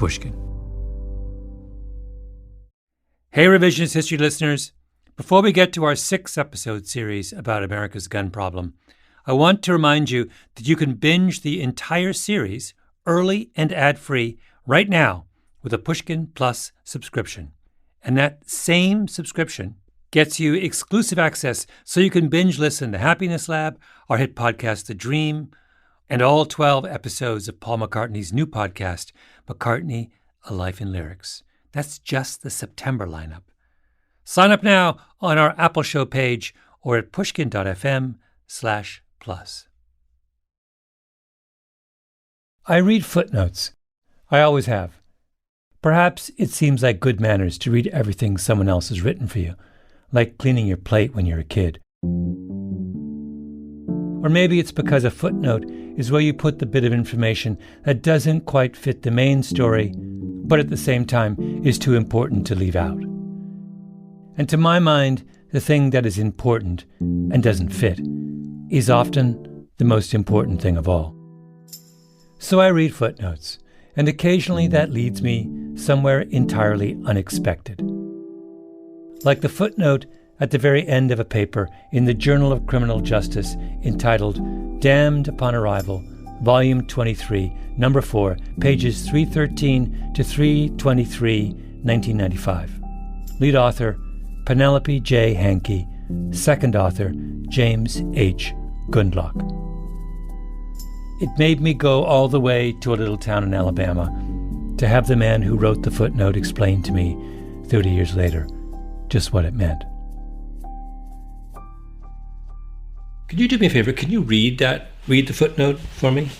Pushkin. Hey, Revisionist History listeners. Before we get to our 6-episode series about America's gun problem, I want to remind you that you can binge the entire series early and ad-free right now with a Pushkin Plus subscription. And that same subscription gets you exclusive access so you can binge listen to Happiness Lab, our hit podcast, The Dream, and all 12 episodes of Paul McCartney's new podcast, McCartney, A Life in Lyrics. That's just the September lineup. Sign up now on our Apple Show page or at pushkin.fm/plus. I read footnotes. I always have. Perhaps it seems like good manners to read everything someone else has written for you, like cleaning your plate when you're a kid. Or maybe it's because a footnote is where you put the bit of information that doesn't quite fit the main story, but at the same time is too important to leave out. And to my mind, the thing that is important and doesn't fit is often the most important thing of all. So I read footnotes, and occasionally that leads me somewhere entirely unexpected. Like the footnote at the very end of a paper in the Journal of Criminal Justice entitled Damned Upon Arrival, Volume 23, Number 4, pages 313 to 323, 1995. Lead author, Penelope J. Hankey. Second author, James H. Gundlach. It made me go all the way to a little town in Alabama to have the man who wrote the footnote explain to me 30 years later just what it meant. Could you do me a favor? Can you read the footnote for me?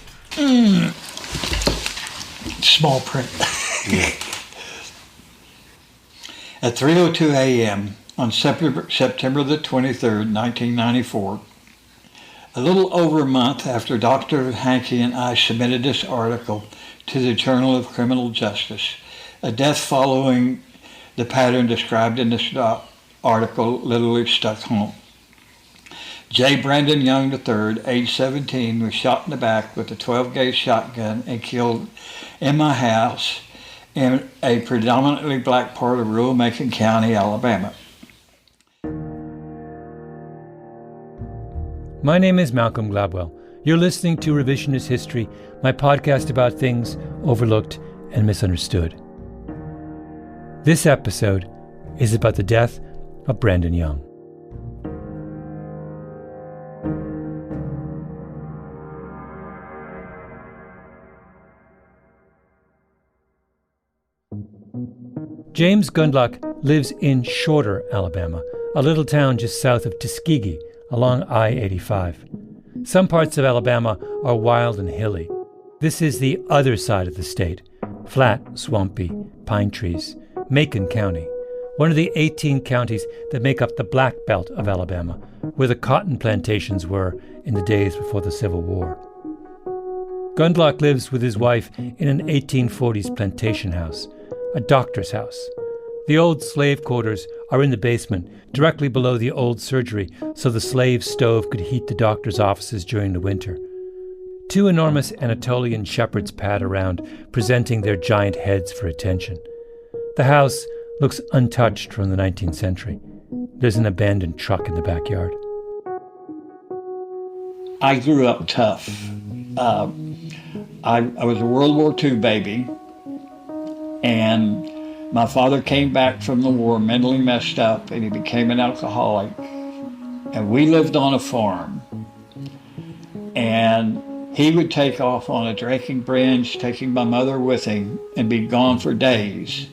Small print. Yeah. At 3:02 a.m. on September the 23rd, 1994, a little over a month after Dr. Hankey and I submitted this article to the Journal of Criminal Justice, a death following the pattern described in this article literally struck home. J. Brandon Young III, age 17, was shot in the back with a 12-gauge shotgun and killed in my house in a predominantly black part of rural Macon County, Alabama. My name is Malcolm Gladwell. You're listening to Revisionist History, my podcast about things overlooked and misunderstood. This episode is about the death of Brandon Young. James Gundlach lives in Shorter, Alabama, a little town just south of Tuskegee along I-85. Some parts of Alabama are wild and hilly. This is the other side of the state, flat, swampy, pine trees. Macon County, one of the 18 counties that make up the Black Belt of Alabama, where the cotton plantations were in the days before the Civil War. Gundlach lives with his wife in an 1840s plantation house, a doctor's house. The old slave quarters are in the basement, directly below the old surgery, so the slave stove could heat the doctor's offices during the winter. 2 enormous Anatolian shepherds pad around, presenting their giant heads for attention. The house looks untouched from the 19th century. There's an abandoned truck in the backyard. I grew up tough. I was a World War II baby, and my father came back from the war mentally messed up, and he became an alcoholic. And we lived on a farm. And he would take off on a drinking binge, taking my mother with him, and be gone for days.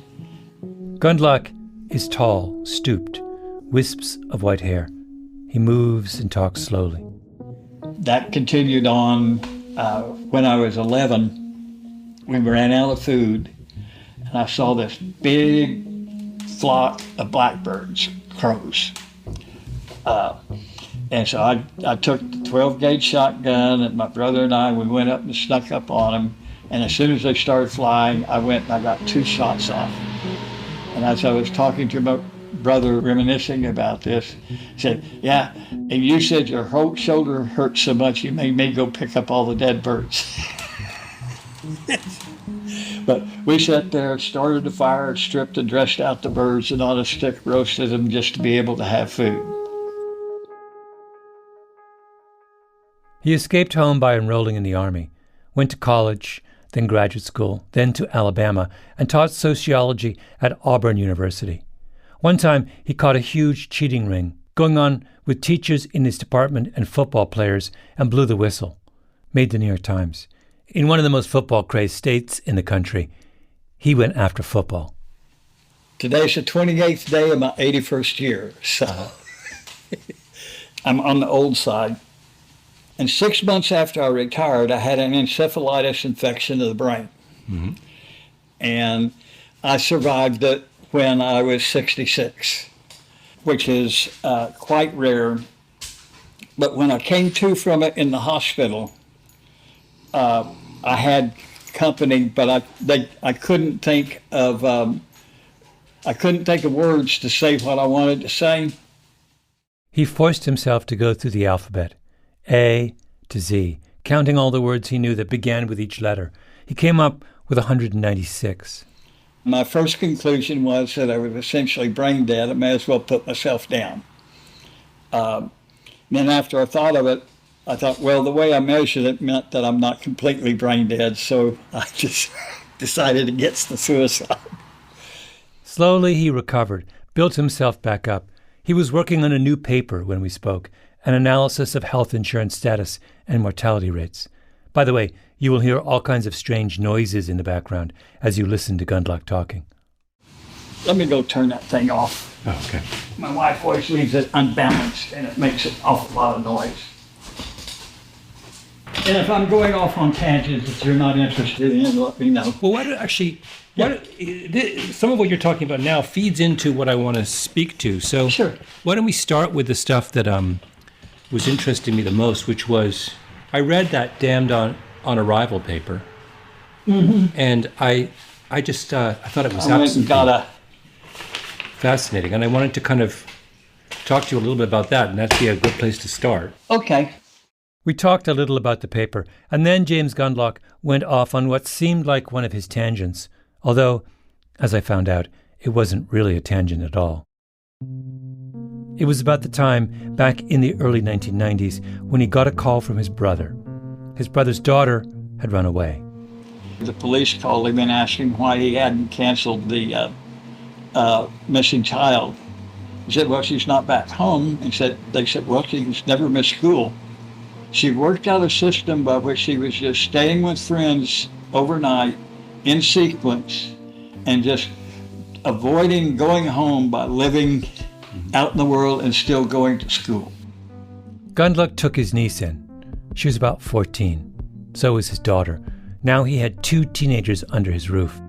Gundlach is tall, stooped, wisps of white hair. He moves and talks slowly. That continued on. When I was 11, we ran out of food, and I saw this big flock of blackbirds, crows. And so I took the 12-gauge shotgun, and my brother and we went up and snuck up on them. And as soon as they started flying, I went and I got 2 shots off. And as I was talking to my brother, reminiscing about this, he said, "Yeah, and you said your whole shoulder hurt so much you made me go pick up all the dead birds." But we sat there, started the fire, stripped and dressed out the birds, and on a stick roasted them just to be able to have food. He escaped home by enrolling in the Army, went to college, then graduate school, then to Alabama, and taught sociology at Auburn University. One time, he caught a huge cheating ring going on with teachers in his department and football players and blew the whistle. Made the New York Times. In one of the most football-crazed states in the country, he went after football. Today's the 28th day of my 81st year, so I'm on the old side. And 6 months after I retired, I had an encephalitis infection of the brain. Mm-hmm. And I survived it when I was 66, which is quite rare. But when I came to from it in the hospital, I had company, but I couldn't think of words to say what I wanted to say. He forced himself to go through the alphabet, A to Z, counting all the words he knew that began with each letter. He came up with 196. My first conclusion was that I was essentially brain dead. I may as well put myself down. Then after I thought of it, I thought, well, the way I measured it meant that I'm not completely brain dead, so I just decided against the suicide. Slowly he recovered, built himself back up. He was working on a new paper when we spoke, an analysis of health insurance status and mortality rates. By the way, you will hear all kinds of strange noises in the background as you listen to Gundlach talking. Let me go turn that thing off. Oh, okay. My wife always leaves it unbalanced, and it makes an awful lot of noise. And if I'm going off on tangents that you're not interested in, let me know. Well, some of what you're talking about now feeds into what I want to speak to. So sure. Why don't we start with the stuff that was interesting me the most, which was, I read that Damned on Arrival paper, and I thought it was absolutely fascinating, and I wanted to kind of talk to you a little bit about that, and that'd be a good place to start. Okay. We talked a little about the paper, and then James Gundlach went off on what seemed like one of his tangents, although, as I found out, it wasn't really a tangent at all. It was about the time, back in the early 1990s, when he got a call from his brother. His brother's daughter had run away. The police called him and asked him why he hadn't canceled the missing child. He said, well, she's not back home. They said, well, she's never missed school. She worked out a system by which she was just staying with friends overnight in sequence and just avoiding going home by living out in the world and still going to school. Gundlach took his niece in. She was about 14. So was his daughter. Now he had 2 teenagers under his roof.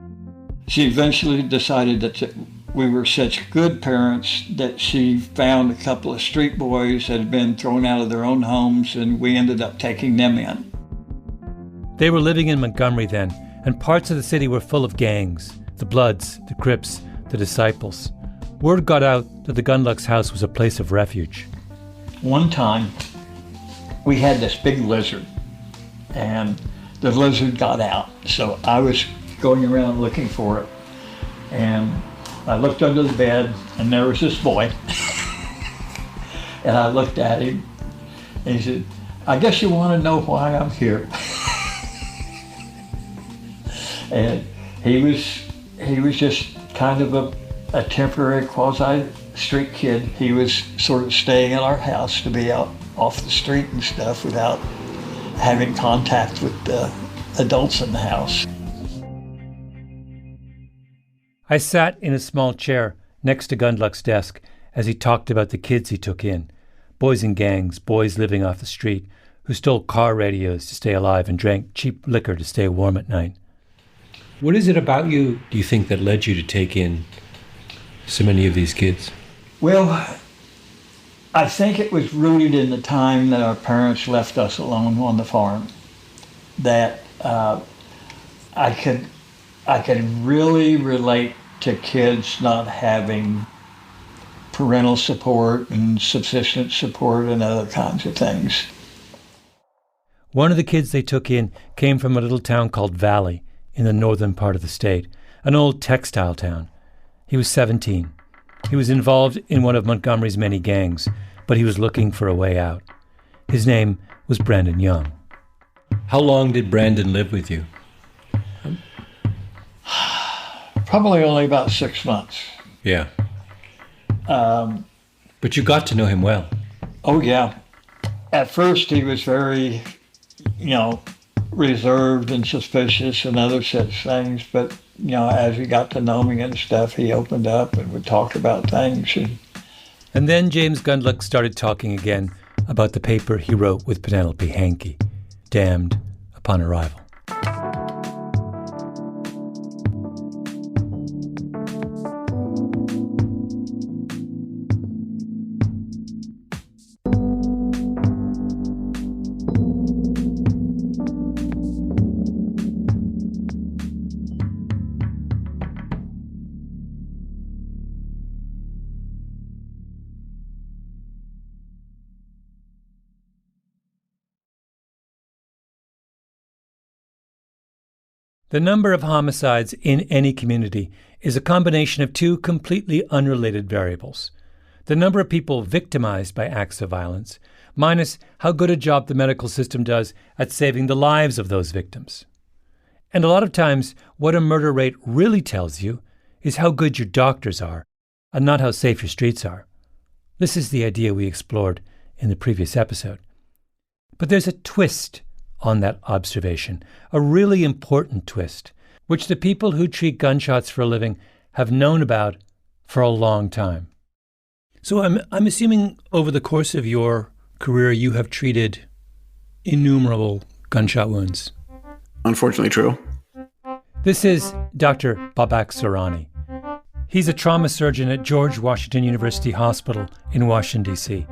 She eventually decided that we were such good parents that she found a couple of street boys that had been thrown out of their own homes, and we ended up taking them in. They were living in Montgomery then, and parts of the city were full of gangs, the Bloods, the Crips, the Disciples. Word got out that the Gundlach's house was a place of refuge. One time, we had this big lizard, and the lizard got out, so I was going around looking for it, and I looked under the bed, and there was this boy. And I looked at him, and he said, I guess you want to know why I'm here. And he was just kind of a temporary quasi-street kid. He was sort of staying at our house to be out off the street and stuff without having contact with the adults in the house. I sat in a small chair next to Gundlach's desk as he talked about the kids he took in. Boys in gangs, boys living off the street, who stole car radios to stay alive and drank cheap liquor to stay warm at night. What is it about you, do you think, that led you to take in so many of these kids? Well, I think it was rooted in the time that our parents left us alone on the farm, that I could really relate to kids not having parental support and subsistence support and other kinds of things. One of the kids they took in came from a little town called Valley in the northern part of the state, an old textile town. He was 17. He was involved in one of Montgomery's many gangs, but he was looking for a way out. His name was Brandon Young. How long did Brandon live with you? Probably only about 6 months. Yeah. But you got to know him well. Oh, yeah. At first, he was very, reserved and suspicious and other such things. But, as we got to know me and stuff, he opened up and would talk about things. And then James Gundlach started talking again about the paper he wrote with Penelope Hankey, Damned Upon Arrival. The number of homicides in any community is a combination of two completely unrelated variables. The number of people victimized by acts of violence, minus how good a job the medical system does at saving the lives of those victims. And a lot of times, what a murder rate really tells you is how good your doctors are, and not how safe your streets are. This is the idea we explored in the previous episode. But there's a twist on that observation, a really important twist, which the people who treat gunshots for a living have known about for a long time. So I'm assuming over the course of your career, you have treated innumerable gunshot wounds. Unfortunately true. This is Dr. Babak Surani. He's a trauma surgeon at George Washington University Hospital in Washington, D.C.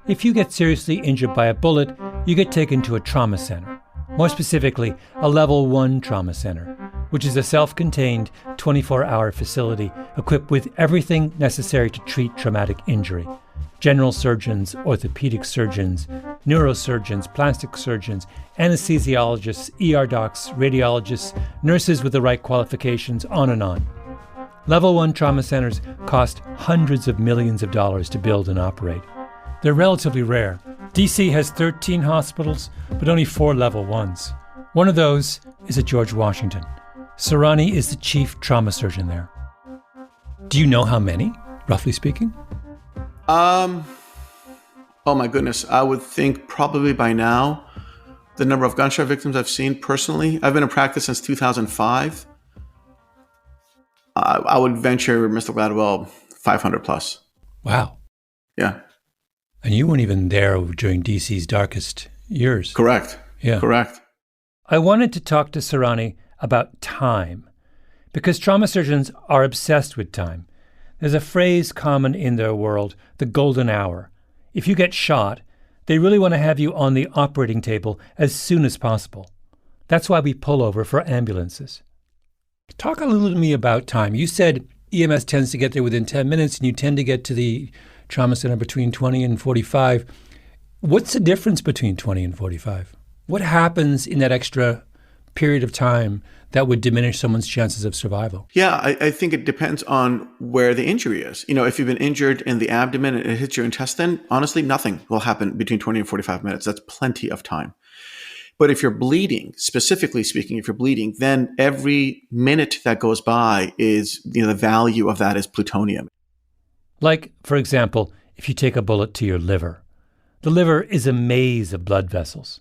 If you get seriously injured by a bullet, you get taken to a trauma center. More specifically, a Level 1 trauma center, which is a self-contained 24-hour facility equipped with everything necessary to treat traumatic injury. General surgeons, orthopedic surgeons, neurosurgeons, plastic surgeons, anesthesiologists, ER docs, radiologists, nurses with the right qualifications, on and on. Level 1 trauma centers cost hundreds of millions of dollars to build and operate. They're relatively rare. DC has 13 hospitals, but only 4 Level 1s. One of those is at George Washington. Surani is the chief trauma surgeon there. Do you know how many, roughly speaking? Oh my goodness. I would think probably by now, the number of gunshot victims I've seen personally, I've been in practice since 2005. I would venture, Mr. Gladwell, 500 plus. Wow. Yeah. And you weren't even there during DC's darkest years. Correct. Yeah. Correct. I wanted to talk to Surani about time, because trauma surgeons are obsessed with time. There's a phrase common in their world, the golden hour. If you get shot, they really want to have you on the operating table as soon as possible. That's why we pull over for ambulances. Talk a little to me about time. You said EMS tends to get there within 10 minutes, and you tend to get to the trauma center between 20 and 45. What's the difference between 20 and 45? What happens in that extra period of time that would diminish someone's chances of survival? Yeah, I think it depends on where the injury is. If you've been injured in the abdomen and it hits your intestine, honestly, nothing will happen between 20 and 45 minutes. That's plenty of time. But if you're bleeding, specifically speaking, if you're bleeding, then every minute that goes by is, the value of that is plutonium. Like, for example, if you take a bullet to your liver. The liver is a maze of blood vessels.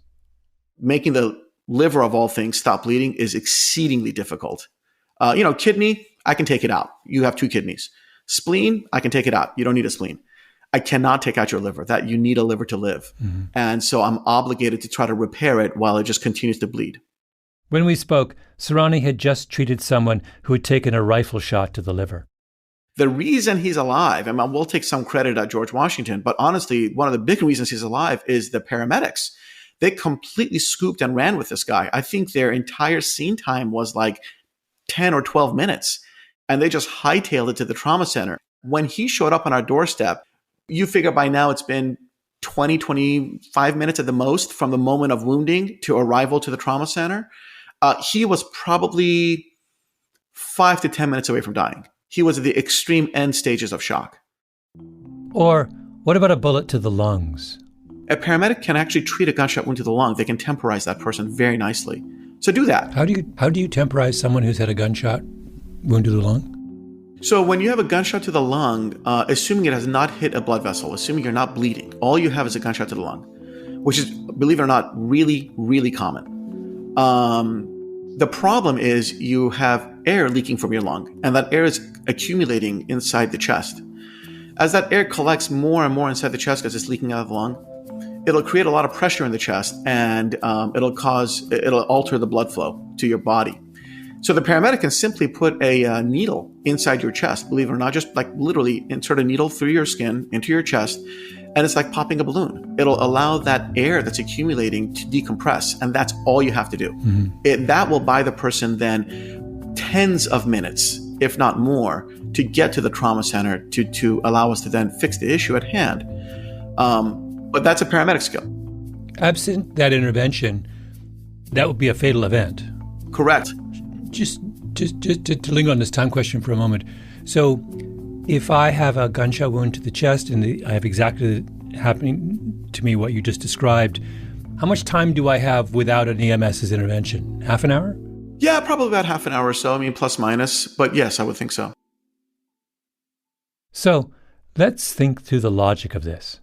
Making the liver, of all things, stop bleeding is exceedingly difficult. Kidney, I can take it out. You have 2 kidneys. Spleen, I can take it out. You don't need a spleen. I cannot take out your liver. That you need a liver to live. Mm-hmm. And so I'm obligated to try to repair it while it just continues to bleed. When we spoke, Surani had just treated someone who had taken a rifle shot to the liver. The reason he's alive, we'll take some credit at George Washington, but honestly, one of the big reasons he's alive is the paramedics. They completely scooped and ran with this guy. I think their entire scene time was like 10 or 12 minutes, and they just hightailed it to the trauma center. When he showed up on our doorstep, you figure by now it's been 20, 25 minutes at the most from the moment of wounding to arrival to the trauma center. He was probably 5 to 10 minutes away from dying. He was at the extreme end stages of shock. Or what about a bullet to the lungs? A paramedic can actually treat a gunshot wound to the lung. They can temporize that person very nicely. So do that. How do you temporize someone who's had a gunshot wound to the lung? So when you have a gunshot to the lung, assuming it has not hit a blood vessel, assuming you're not bleeding, all you have is a gunshot to the lung, which is, believe it or not, really, really common. The problem is you have air leaking from your lung, and that air is accumulating inside the chest. As that air collects more and more inside the chest because it's leaking out of the lung, it'll create a lot of pressure in the chest, and it'll alter the blood flow to your body. So the paramedic can simply put a needle inside your chest, believe it or not, just like literally insert a needle through your skin into your chest, and it's like popping a balloon. It'll allow that air that's accumulating to decompress, and that's all you have to do. Mm-hmm. That will buy the person then tens of minutes, if not more, to get to the trauma center to allow us to then fix the issue at hand. But that's a paramedic skill. Absent that intervention, that would be a fatal event. Correct. Just to linger on this time question for a moment. So if I have a gunshot wound to the chest and I have exactly happening to me what you just described, how much time do I have without an EMS's intervention? Half an hour? Yeah, probably about half an hour or so. I mean, plus minus. But yes, I would think so. So let's think through the logic of this.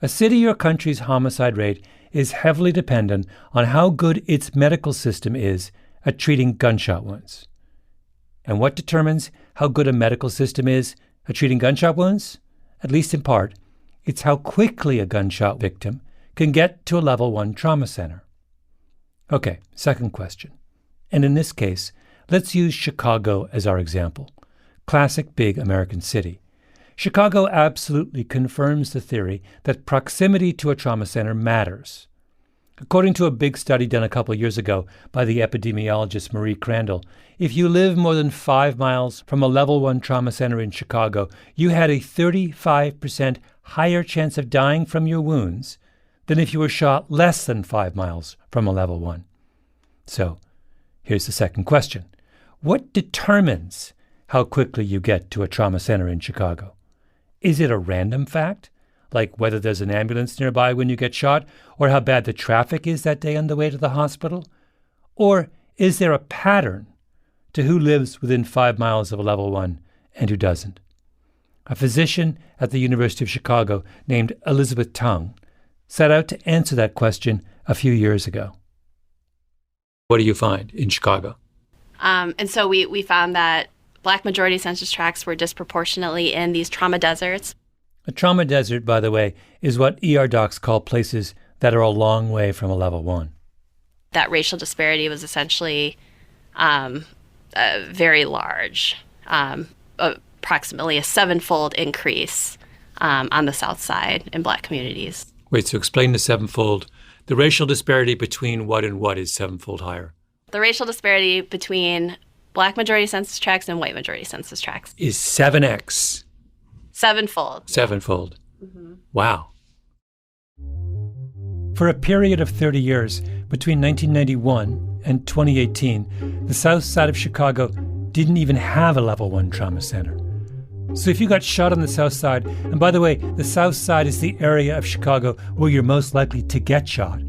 A city or country's homicide rate is heavily dependent on how good its medical system is at treating gunshot wounds. And what determines how good a medical system is at treating gunshot wounds? At least in part, it's how quickly a gunshot victim can get to a level 1 trauma center. Okay, second question. And in this case, let's use Chicago as our example. Classic big American city. Chicago absolutely confirms the theory that proximity to a trauma center matters. According to a big study done a couple years ago by the epidemiologist Marie Crandall, if you live more than 5 miles from a level 1 trauma center in Chicago, you had a 35% higher chance of dying from your wounds than if you were shot less than 5 miles from a level 1. So, here's the second question. What determines how quickly you get to a trauma center in Chicago? Is it a random fact? Like whether there's an ambulance nearby when you get shot, or how bad the traffic is that day on the way to the hospital? Or is there a pattern to who lives within 5 miles of a level 1 and who doesn't? A physician at the University of Chicago named Elizabeth Tung set out to answer that question a few years ago. What do you find in Chicago? And so we found that Black majority census tracts were disproportionately in these trauma deserts. A trauma desert, by the way, is what ER docs call places that are a long way from a level 1. That racial disparity was essentially very large, approximately a 7-fold increase on the South Side in Black communities. Wait, so explain the 7-fold. The racial disparity between what and what is 7-fold higher? The racial disparity between Black majority census tracts and white majority census tracts is 7x. 7-fold. 7-fold. Mm-hmm. Wow. For a period of 30 years, between 1991 and 2018, the South Side of Chicago didn't even have a level 1 trauma center. So if you got shot on the South Side, and by the way, the South Side is the area of Chicago where you're most likely to get shot,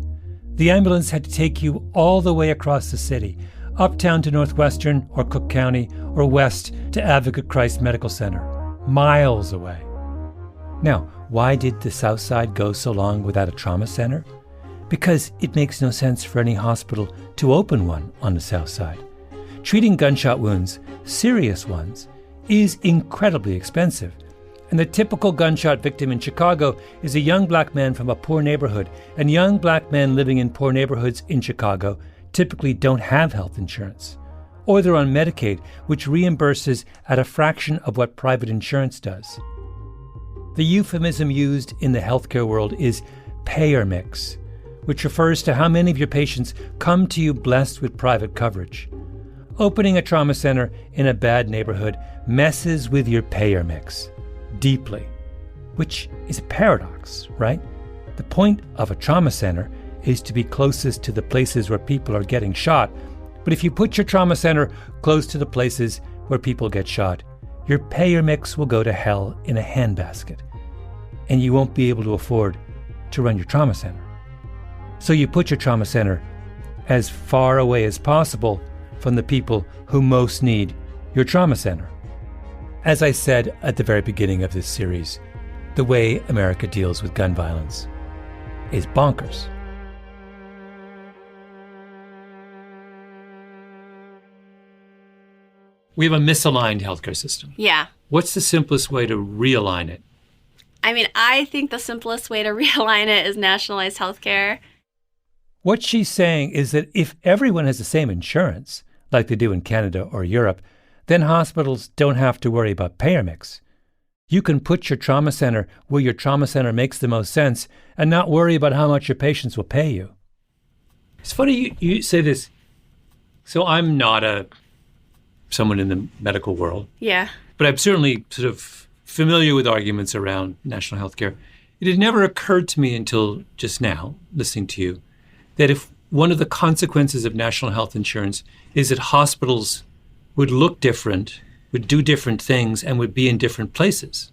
the ambulance had to take you all the way across the city, uptown to Northwestern or Cook County, or west to Advocate Christ Medical Center, miles away. Now, why did the South Side go so long without a trauma center? Because it makes no sense for any hospital to open one on the South Side. Treating gunshot wounds, serious ones, is incredibly expensive. And the typical gunshot victim in Chicago is a young Black man from a poor neighborhood, and young Black men living in poor neighborhoods in Chicago typically don't have health insurance. Or they're on Medicaid, which reimburses at a fraction of what private insurance does. The euphemism used in the healthcare world is payer mix, which refers to how many of your patients come to you blessed with private coverage. Opening a trauma center in a bad neighborhood messes with your payer mix deeply, which is a paradox, right? The point of a trauma center is to be closest to the places where people are getting shot, But if you put your trauma center close to the places where people get shot, your payer mix will go to hell in a handbasket, and you won't be able to afford to run your trauma center. So you put your trauma center as far away as possible from the people who most need your trauma center. As I said at the very beginning of this series, the way America deals with gun violence is bonkers. We have a misaligned healthcare system. Yeah. What's the simplest way to realign it? I mean, I think the simplest way to realign it is nationalized healthcare. What she's saying is that if everyone has the same insurance, like they do in Canada or Europe, then hospitals don't have to worry about payer mix. You can put your trauma center where your trauma center makes the most sense and not worry about how much your patients will pay you. It's funny you say this. So I'm not someone in the medical world. Yeah. But I'm certainly sort of familiar with arguments around national health care. It had never occurred to me until just now, listening to you, that if one of the consequences of national health insurance is that hospitals would look different, would do different things, and would be in different places.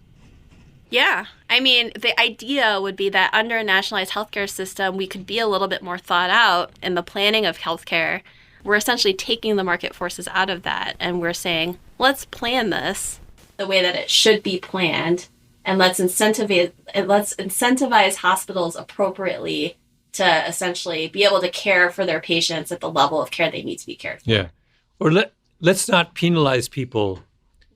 Yeah. I mean, the idea would be that under a nationalized healthcare system, we could be a little bit more thought out in the planning of healthcare. We're essentially taking the market forces out of that, and we're saying, let's plan this the way that it should be planned, and let's incentivize hospitals appropriately to essentially be able to care for their patients at the level of care they need to be cared for. Yeah. Or let's not penalize people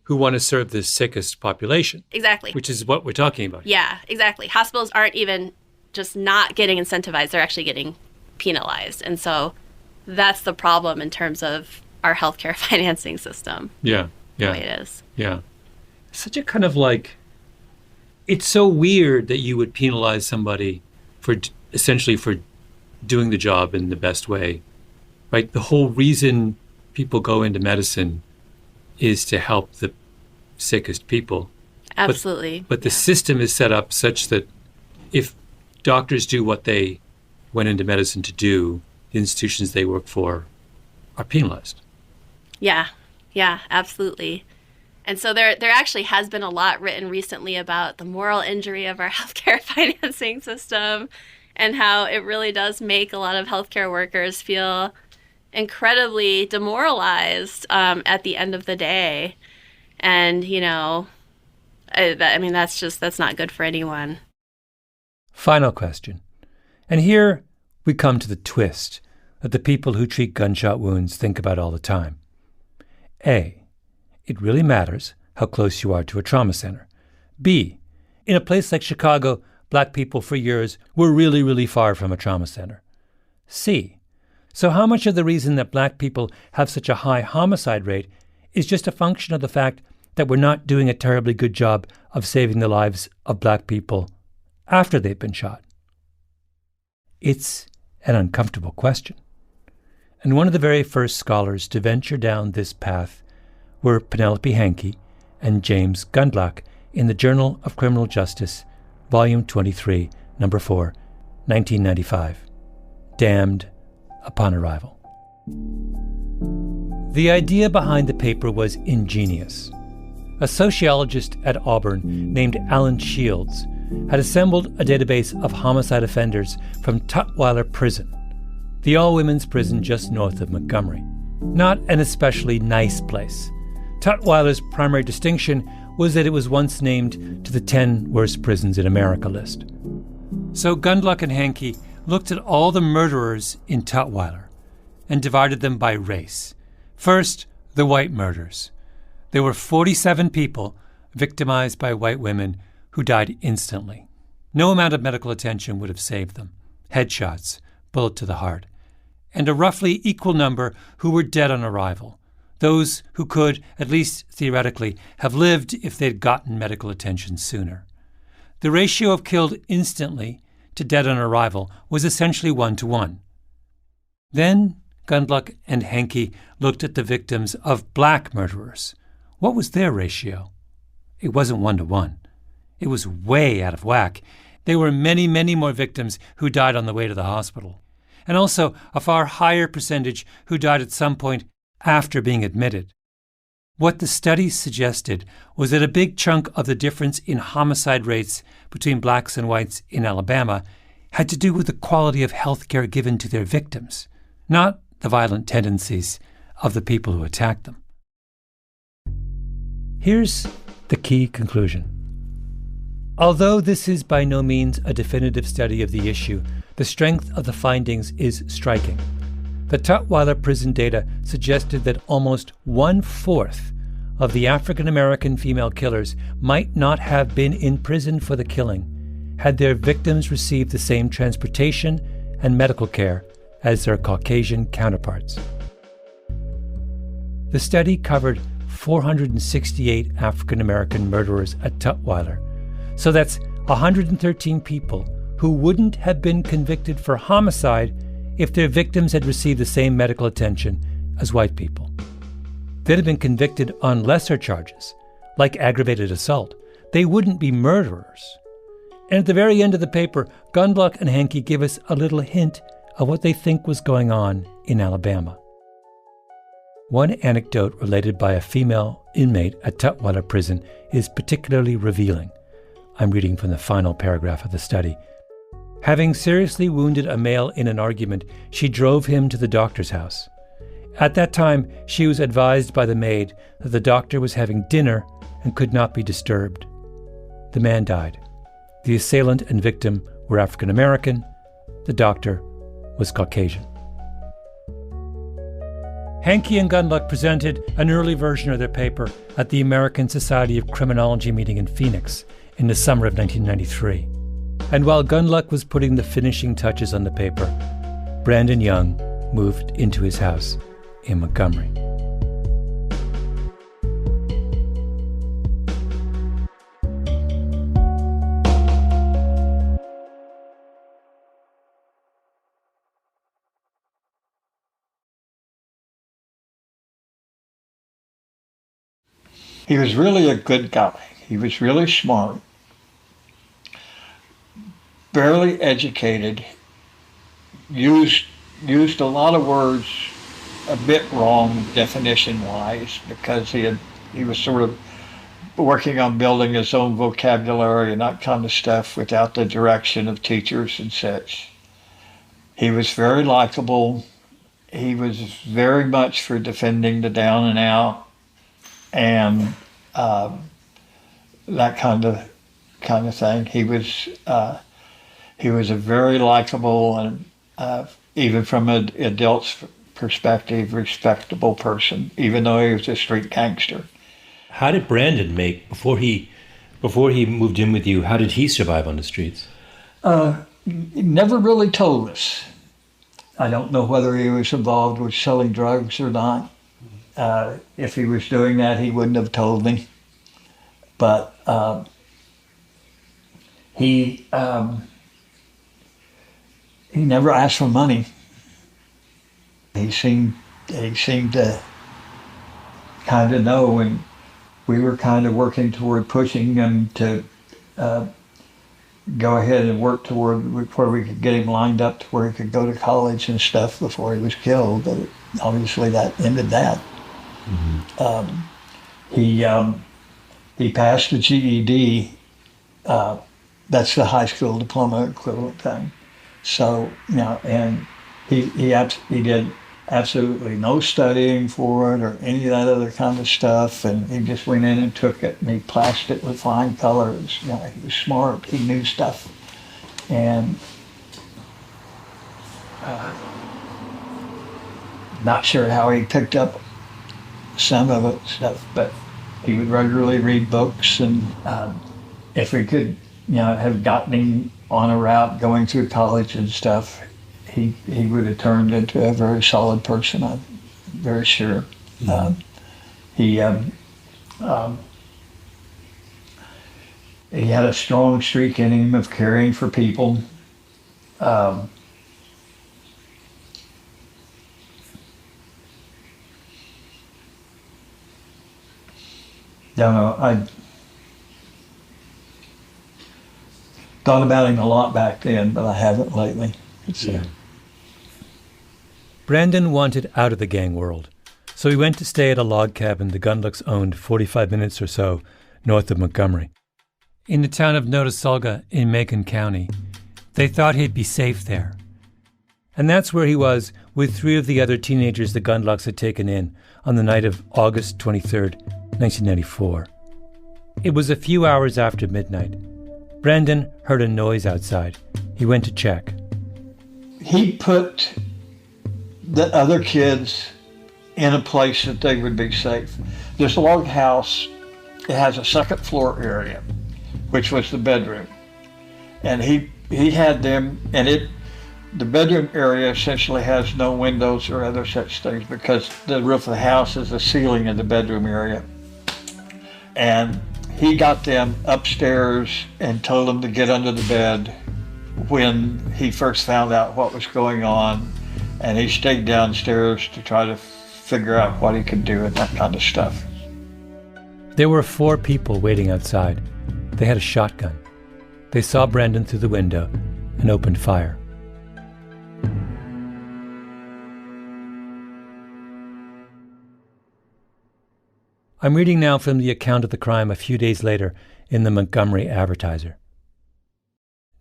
who want to serve the sickest population. Exactly. Which is what we're talking about. Yeah, exactly. Hospitals aren't even just not getting incentivized, they're actually getting penalized. And so that's the problem in terms of our healthcare financing system. Yeah. The way it is. Yeah. Such a kind of it's so weird that you would penalize somebody for essentially for doing the job in the best way, right? The whole reason people go into medicine is to help the sickest people. Absolutely. But the system is set up such that if doctors do what they went into medicine to do, the institutions they work for are penalized. Yeah, absolutely. And so there actually has been a lot written recently about the moral injury of our healthcare financing system and how it really does make a lot of healthcare workers feel incredibly demoralized at the end of the day. And, that's not good for anyone. Final question. And here we come to the twist that the people who treat gunshot wounds think about all the time. A, it really matters how close you are to a trauma center. B, in a place like Chicago, Black people for years were really, really far from a trauma center. C, so how much of the reason that Black people have such a high homicide rate is just a function of the fact that we're not doing a terribly good job of saving the lives of Black people after they've been shot? It's an uncomfortable question. And one of the very first scholars to venture down this path were Penelope Hankey and James Gundlach in the Journal of Criminal Justice, Volume 23, Number 4, 1995, Damned Upon Arrival. The idea behind the paper was ingenious. A sociologist at Auburn named Alan Shields had assembled a database of homicide offenders from Tutwiler Prison, the all-women's prison just north of Montgomery. Not an especially nice place. Tutwiler's primary distinction was that it was once named to the 10 worst prisons in America list. So Gundlach and Hankey looked at all the murderers in Tutwiler and divided them by race. First, the white murders. There were 47 people victimized by white women who died instantly. No amount of medical attention would have saved them. Headshots, bullet to the heart. And a roughly equal number who were dead on arrival. Those who could, at least theoretically, have lived if they'd gotten medical attention sooner. The ratio of killed instantly to dead on arrival was essentially 1-to-1. Then Gundlach and Hankey looked at the victims of Black murderers. What was their ratio? It wasn't 1-to-1. It was way out of whack. There were many, many more victims who died on the way to the hospital. and also a far higher percentage who died at some point after being admitted. What the study suggested was that a big chunk of the difference in homicide rates between blacks and whites in Alabama had to do with the quality of health care given to their victims, not the violent tendencies of the people who attacked them. Here's the key conclusion. Although this is by no means a definitive study of the issue, the strength of the findings is striking. The Tutwiler prison data suggested that almost 1/4 of the African American female killers might not have been in prison for the killing had their victims received the same transportation and medical care as their Caucasian counterparts. The study covered 468 African American murderers at Tutwiler, so that's 113 people who wouldn't have been convicted for homicide if their victims had received the same medical attention as white people. They'd have been convicted on lesser charges, like aggravated assault. They wouldn't be murderers. And at the very end of the paper, Gundlach and Hankey give us a little hint of what they think was going on in Alabama. One anecdote related by a female inmate at Tutwiler prison is particularly revealing. I'm reading from the final paragraph of the study. Having seriously wounded a male in an argument, she drove him to the doctor's house. At that time, she was advised by the maid that the doctor was having dinner and could not be disturbed. The man died. The assailant and victim were African American. The doctor was Caucasian. Hankey and Gundlach presented an early version of their paper at the American Society of Criminology meeting in Phoenix in the summer of 1993. And while Gundlach was putting the finishing touches on the paper, Brandon Young moved into his house in Montgomery. He was really a good guy. He was really smart, barely educated, used a lot of words a bit wrong definition-wise because he was sort of working on building his own vocabulary and that kind of stuff without the direction of teachers and such. He was very likable. He was very much for defending the down and out and that kind of thing. He was a very likable and even from an adult's perspective, respectable person, even though he was a street gangster. How did Brandon make, before he moved in with you, how did he survive on the streets? He never really told us. I don't know whether he was involved with selling drugs or not. If he was doing that, he wouldn't have told me. But he never asked for money. He seemed to kind of know, and we were kind of working toward pushing him to go ahead and work toward where we could get him lined up to where he could go to college and stuff before he was killed. But obviously that ended that. Mm-hmm. He passed the GED. That's the high school diploma equivalent thing. So, you know, and he did absolutely no studying for it or any of that other kind of stuff, and he just went in and took it and he plashed it with flying colors. You know, he was smart, he knew stuff. And not sure how he picked up some of it stuff, but he would regularly read books, and if we could, you know, have gotten him on a route going through college and stuff, he would have turned into a very solid person, I'm very sure. Mm-hmm. He had a strong streak in him of caring for people. Don't know, I thought about him a lot back then, but I haven't lately. Brandon wanted out of the gang world, so he went to stay at a log cabin the Gundlachs owned 45 minutes or so north of Montgomery. In the town of Notasulga in Macon County, they thought he'd be safe there. And that's where he was with 3 of the other teenagers the Gundlachs had taken in on the night of August 23rd, 1994. It was a few hours after midnight. Brandon heard a noise outside. He went to check. He put the other kids in a place that they would be safe. This log house, it has a second floor area, which was the bedroom. And he had them, and the bedroom area essentially has no windows or other such things because the roof of the house is the ceiling of the bedroom area. And he got them upstairs and told them to get under the bed when he first found out what was going on. And he stayed downstairs to try to figure out what he could do and that kind of stuff. There were 4 people waiting outside. They had a shotgun. They saw Brandon through the window and opened fire. I'm reading now from the account of the crime a few days later in the Montgomery Advertiser.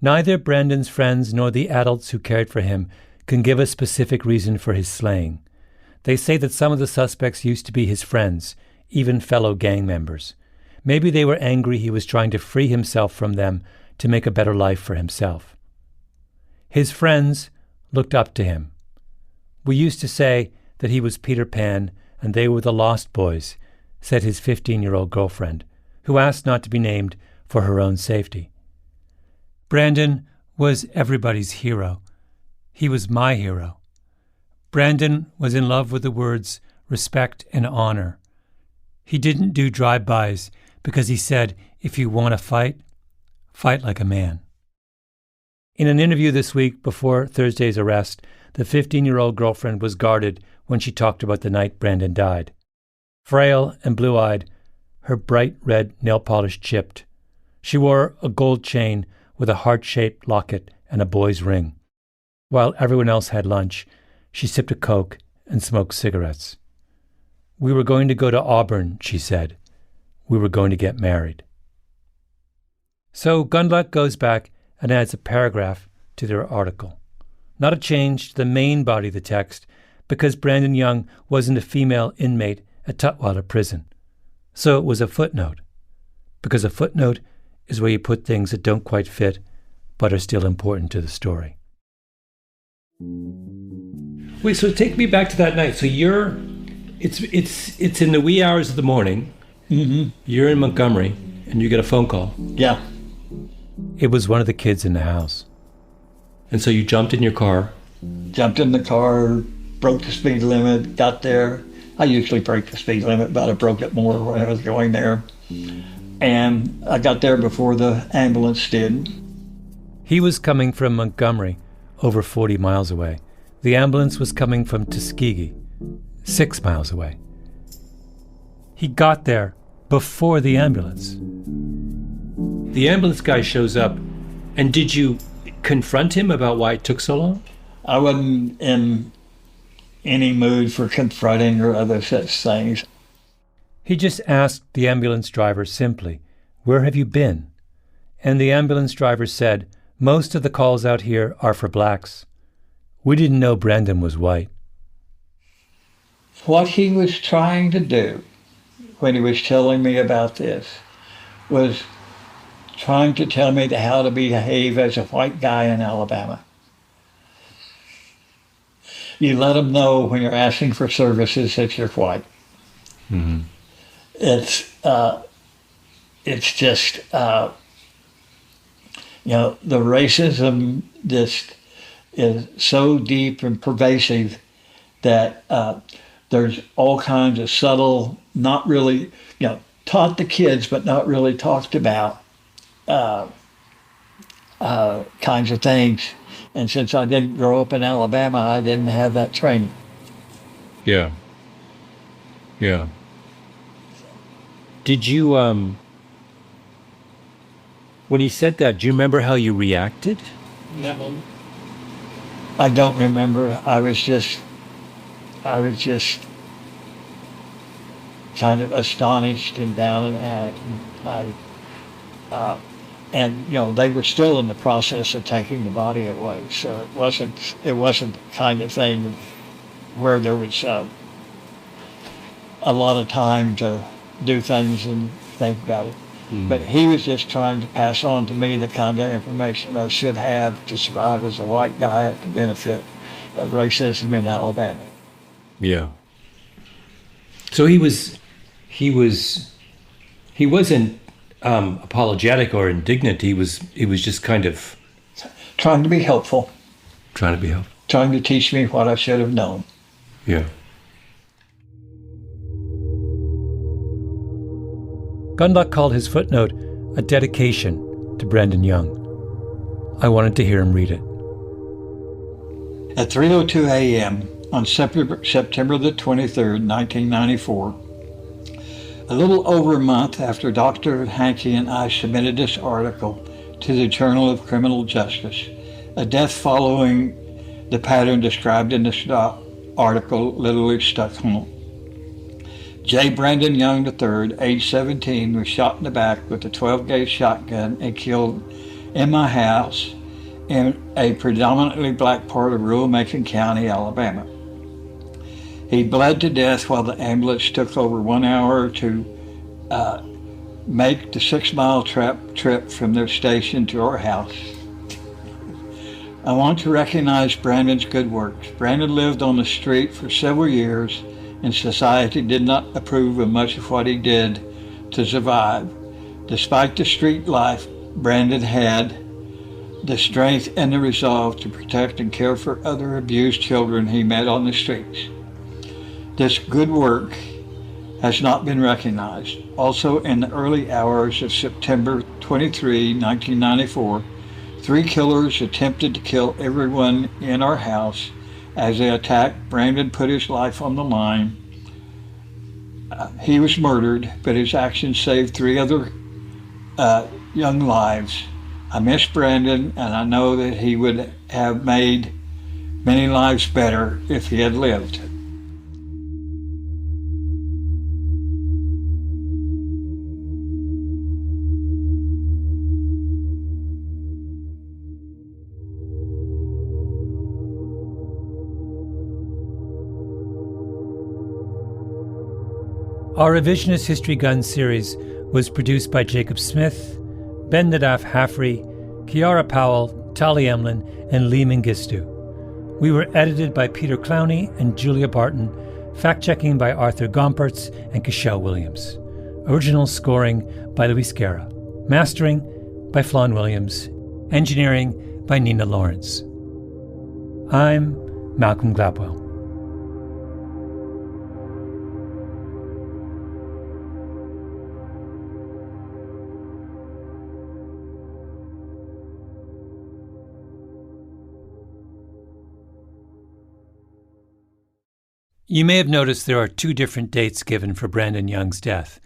Neither Brandon's friends nor the adults who cared for him can give a specific reason for his slaying. They say that some of the suspects used to be his friends, even fellow gang members. Maybe they were angry he was trying to free himself from them to make a better life for himself. His friends looked up to him. We used to say that he was Peter Pan and they were the Lost Boys, said his 15-year-old girlfriend, who asked not to be named for her own safety. Brandon was everybody's hero. He was my hero. Brandon was in love with the words respect and honor. He didn't do drive-bys because he said, if you want to fight, fight like a man. In an interview this week before Thursday's arrest, the 15-year-old girlfriend was guarded when she talked about the night Brandon died. Frail and blue-eyed, her bright red nail polish chipped. She wore a gold chain with a heart-shaped locket and a boy's ring. While everyone else had lunch, she sipped a Coke and smoked cigarettes. We were going to go to Auburn, she said. We were going to get married. So Gundlach goes back and adds a paragraph to their article. Not a change to the main body of the text, because Brandon Young wasn't a female inmate at Tutwiler Prison. So it was a footnote, because a footnote is where you put things that don't quite fit but are still important to the story. Wait, so take me back to that night. So it's in the wee hours of the morning. Mm-hmm. You're in Montgomery, and you get a phone call. Yeah. It was one of the kids in the house. And so you jumped in your car. Jumped in the car, broke the speed limit, got there. I usually break the speed limit, but I broke it more when I was going there. And I got there before the ambulance did. He was coming from Montgomery, over 40 miles away. The ambulance was coming from Tuskegee, 6 miles away. He got there before the ambulance. The ambulance guy shows up, and did you confront him about why it took so long? I wasn't in any mood for confronting or other such things. He just asked the ambulance driver simply, "Where have you been?" And the ambulance driver said, "Most of the calls out here are for blacks. We didn't know Brandon was white." What he was trying to do when he was telling me about this was trying to tell me how to behave as a white guy in Alabama. You let them know when you're asking for services that you're white. Mm-hmm. It's just, the racism just is so deep and pervasive that there's all kinds of subtle, not really, taught the kids, but not really talked about kinds of things. And since I didn't grow up in Alabama, I didn't have that training. Yeah. Yeah. Did you, when he said that, do you remember how you reacted? No. I don't remember. I was just I was just kind of astonished and down and out. And they were still in the process of taking the body away, so it wasn't the kind of thing where there was a lot of time to do things and think about it. But he was just trying to pass on to me the kind of information I should have to survive as a white guy at the benefit of racism in Alabama. Yeah. So he wasn't apologetic or indignant. He was just kind of trying to be helpful. Trying to teach me what I should have known. Yeah. Gundlach called his footnote a dedication to Brandon Young. I wanted to hear him read it. At 3:02 a.m. on September the 23rd, 1994, a little over a month after Dr. Hankey and I submitted this article to the Journal of Criminal Justice, a death following the pattern described in this article literally stuck home. J. Brandon Young III, age 17, was shot in the back with a 12-gauge shotgun and killed in my house in a predominantly black part of rural Macon County, Alabama. He bled to death while the ambulance took over 1 hour to make the 6-mile trip from their station to our house. I want to recognize Brandon's good works. Brandon lived on the street for several years, and society did not approve of much of what he did to survive. Despite the street life, Brandon had the strength and the resolve to protect and care for other abused children he met on the streets. This good work has not been recognized. Also, in the early hours of September 23, 1994, 3 killers attempted to kill everyone in our house. As they attacked, Brandon put his life on the line. He was murdered, but his actions saved 3 other young lives. I miss Brandon, and I know that he would have made many lives better if he had lived. Our Revisionist History Gun series was produced by Jacob Smith, Ben Nadaf Haffrey, Kiara Powell, Tali Emlin, and Lee Mengistu. We were edited by Peter Clowney and Julia Barton, fact-checking by Arthur Gompertz and Cashel Williams. Original scoring by Luis Guerra. Mastering by Flawn Williams. Engineering by Nina Lawrence. I'm Malcolm Gladwell. You may have noticed there are 2 different dates given for Brandon Young's death.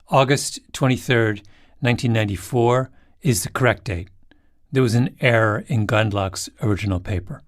August 23rd, 1994 is the correct date. There was an error in Gundlach's original paper.